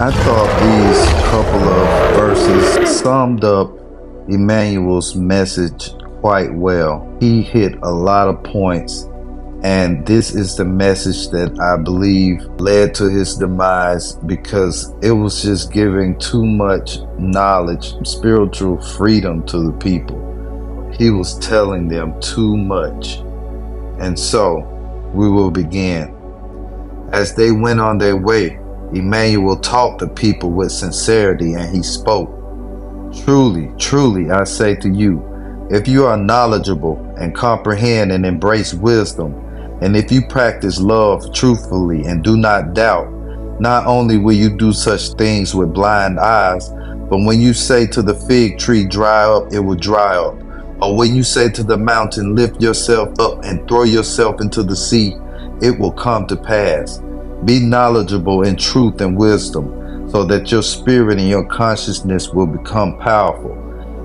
I thought these couple of verses summed up Emmanuel's message quite well. He hit a lot of points, and this is the message that I believe led to his demise because it was just giving too much knowledge, spiritual freedom to the people. He was telling them too much. And so we will begin. As they went on their way, Emmanuel taught the people with sincerity, and he spoke. Truly, truly, I say to you, if you are knowledgeable and comprehend and embrace wisdom, and if you practice love truthfully and do not doubt, not only will you do such things with blind eyes, but when you say to the fig tree, dry up, it will dry up. Or when you say to the mountain, lift yourself up and throw yourself into the sea, it will come to pass. Be knowledgeable in truth and wisdom, so that your spirit and your consciousness will become powerful.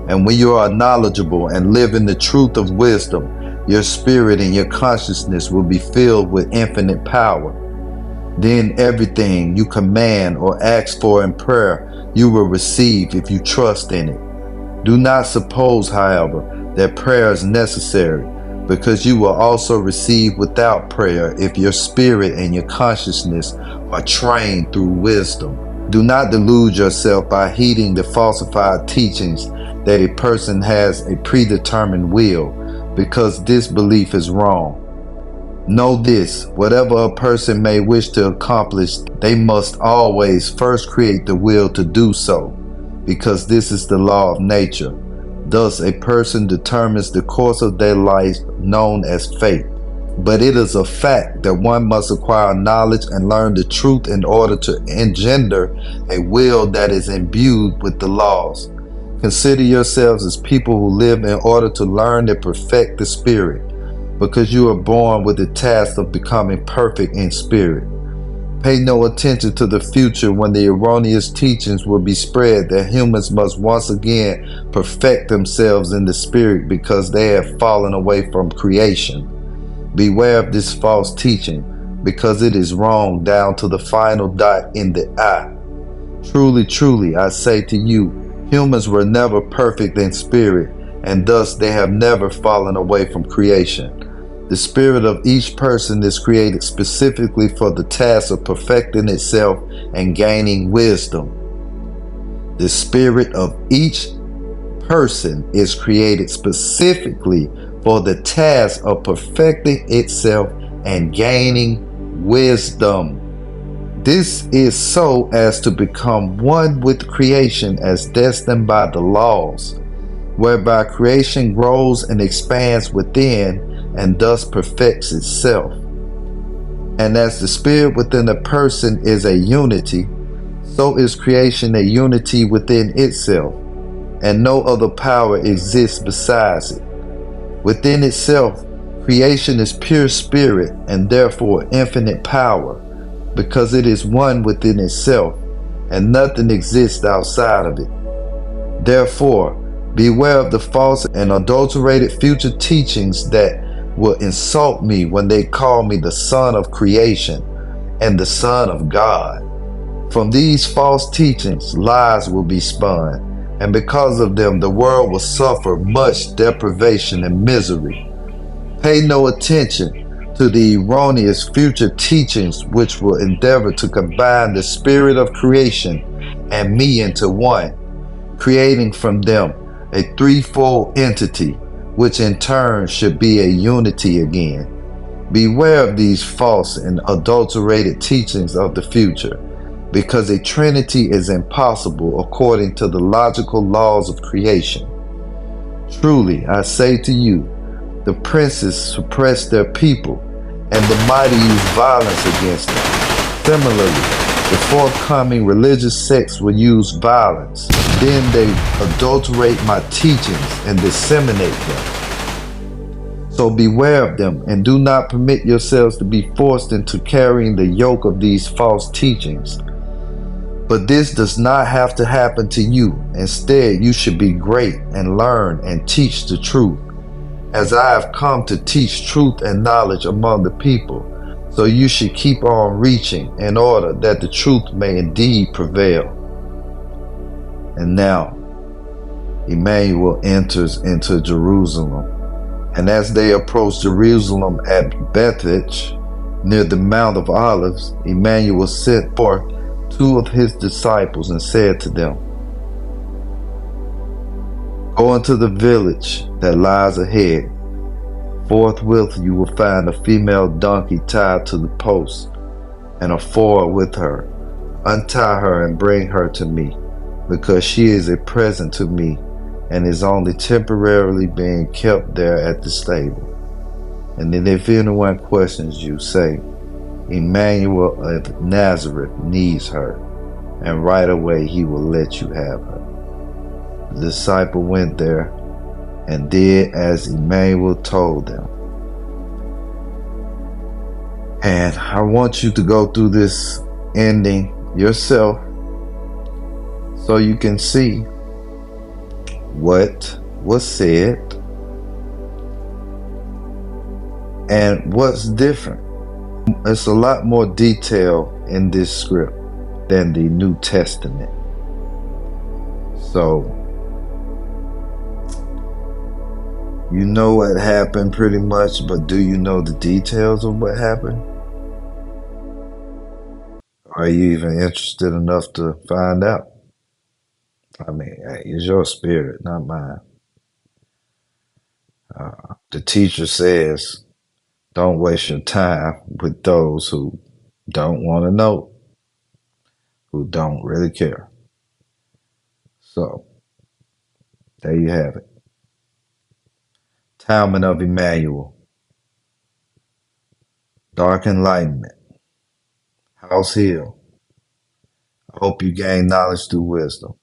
And when you are knowledgeable and live in the truth of wisdom, your spirit and your consciousness will be filled with infinite power. Then everything you command or ask for in prayer, you will receive if you trust in it. Do not suppose, however, that prayer is necessary, because you will also receive without prayer if your spirit and your consciousness are trained through wisdom. Do not delude yourself by heeding the falsified teachings that a person has a predetermined will, because this belief is wrong. Know this, whatever a person may wish to accomplish, they must always first create the will to do so, because this is the law of nature. Thus, a person determines the course of their life, known as fate. But it is a fact that one must acquire knowledge and learn the truth in order to engender a will that is imbued with the laws. Consider yourselves as people who live in order to learn and perfect the spirit, because you are born with the task of becoming perfect in spirit. Pay no attention to the future when the erroneous teachings will be spread that humans must once again perfect themselves in the spirit because they have fallen away from creation. Beware of this false teaching, because it is wrong down to the final dot in the I. Truly, truly, I say to you, humans were never perfect in spirit, and thus they have never fallen away from creation. The spirit of each person is created specifically for the task of perfecting itself and gaining wisdom. The spirit of each person is created specifically for the task of perfecting itself and gaining wisdom. This is so as to become one with creation as destined by the laws, whereby creation grows and expands within and thus perfects itself. And as the spirit within a person is a unity, so is creation a unity within itself, and no other power exists besides it. Within itself, creation is pure spirit and therefore infinite power, because it is one within itself, and nothing exists outside of it. Therefore, beware of the false and adulterated future teachings that will insult me when they call me the Son of creation and the Son of God. From these false teachings, lies will be spun, and because of them, the world will suffer much deprivation and misery. Pay no attention to the erroneous future teachings which will endeavor to combine the spirit of creation and me into one, creating from them a threefold entity, which in turn should be a unity again. Beware of these false and adulterated teachings of the future, because a trinity is impossible according to the logical laws of creation. Truly, I say to you, the princes suppress their people, and the mighty use violence against them. Similarly, the forthcoming religious sects will use violence. Then they adulterate my teachings and disseminate them. So beware of them, and do not permit yourselves to be forced into carrying the yoke of these false teachings. But this does not have to happen to you. Instead, you should be great and learn and teach the truth. As I have come to teach truth and knowledge among the people, So you should keep on reaching in order that the truth may indeed prevail. And now Emmanuel enters into Jerusalem. And as they approached Jerusalem at Bethphage, near the Mount of Olives, Emmanuel sent forth two of his disciples and said to them, "Go into the village that lies ahead. Forthwith you will find a female donkey tied to the post, and a foal with her. Untie her and bring her to me, because she is a present to me and is only temporarily being kept there at the stable. And then if anyone questions you, say, Emmanuel of Nazareth needs her, and right away he will let you have her." The disciple went there and did as Emmanuel told them. And I want you to go through this ending yourself so you can see what was said and what's different. It's a lot more detail in this script than the New Testament. So, you know what happened pretty much, but do you know the details of what happened? Are you even interested enough to find out? I mean, hey, it's your spirit, not mine. The teacher says, don't waste your time with those who don't want to know, who don't really care. So, there you have it. Talmud of Emmanuel, Dark Enlightenment, House Hill. I hope you gain knowledge through wisdom.